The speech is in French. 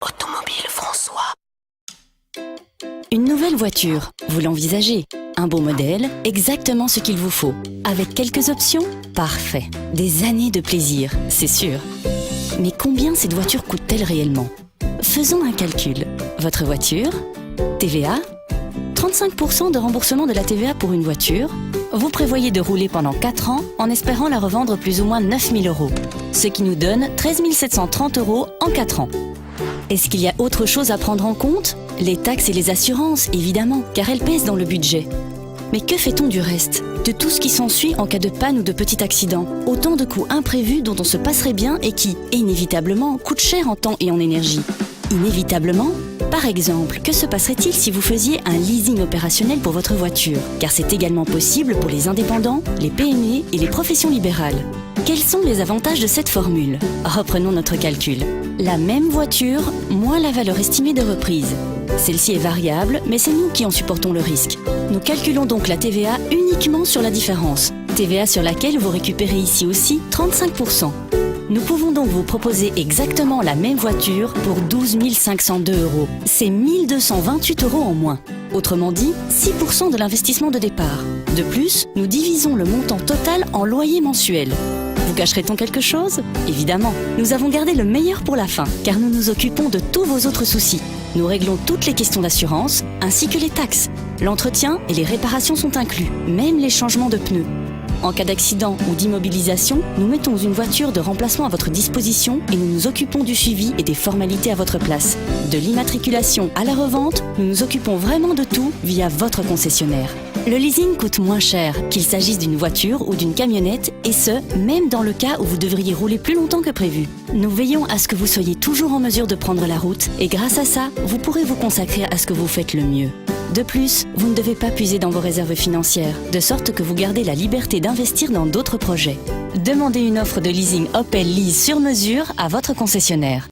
Automobile François. Une nouvelle voiture, vous l'envisagez. Un beau modèle, exactement ce qu'il vous faut. Avec quelques options, parfait. Des années de plaisir, c'est sûr. Mais combien cette voiture coûte-t-elle réellement? Faisons un calcul. Votre voiture, TVA, 35% de remboursement de la TVA pour une voiture. Vous prévoyez de rouler pendant 4 ans en espérant la revendre plus ou moins 9 000 €, ce qui nous donne 13 730 € en 4 ans. Est-ce qu'il y a autre chose à prendre en compte? Les taxes et les assurances, évidemment, car elles pèsent dans le budget. Mais que fait-on du reste? De tout ce qui s'ensuit en cas de panne ou de petit accident? Autant de coûts imprévus dont on se passerait bien et qui, inévitablement, coûtent cher en temps et en énergie. Inévitablement? Par exemple, que se passerait-il si vous faisiez un leasing opérationnel pour votre voiture? Car c'est également possible pour les indépendants, les PME et les professions libérales. Quels sont les avantages de cette formule? Reprenons notre calcul. La même voiture, moins la valeur estimée de reprise. Celle-ci est variable, mais c'est nous qui en supportons le risque. Nous calculons donc la TVA uniquement sur la différence. TVA sur laquelle vous récupérez ici aussi 35%. Nous pouvons donc vous proposer exactement la même voiture pour 12 502 €. C'est 1 228 € en moins. Autrement dit, 6% de l'investissement de départ. De plus, nous divisons le montant total en loyer mensuel. Vous cacherait-on quelque chose? Évidemment, nous avons gardé le meilleur pour la fin, car nous nous occupons de tous vos autres soucis. Nous réglons toutes les questions d'assurance, ainsi que les taxes. L'entretien et les réparations sont inclus, même les changements de pneus. En cas d'accident ou d'immobilisation, nous mettons une voiture de remplacement à votre disposition et nous nous occupons du suivi et des formalités à votre place. De l'immatriculation à la revente, nous nous occupons vraiment de tout via votre concessionnaire. Le leasing coûte moins cher, qu'il s'agisse d'une voiture ou d'une camionnette, et ce, même dans le cas où vous devriez rouler plus longtemps que prévu. Nous veillons à ce que vous soyez toujours en mesure de prendre la route, et grâce à ça, vous pourrez vous consacrer à ce que vous faites le mieux. De plus, vous ne devez pas puiser dans vos réserves financières, de sorte que vous gardez la liberté d'investir dans d'autres projets. Demandez une offre de leasing Opel Lease sur mesure à votre concessionnaire.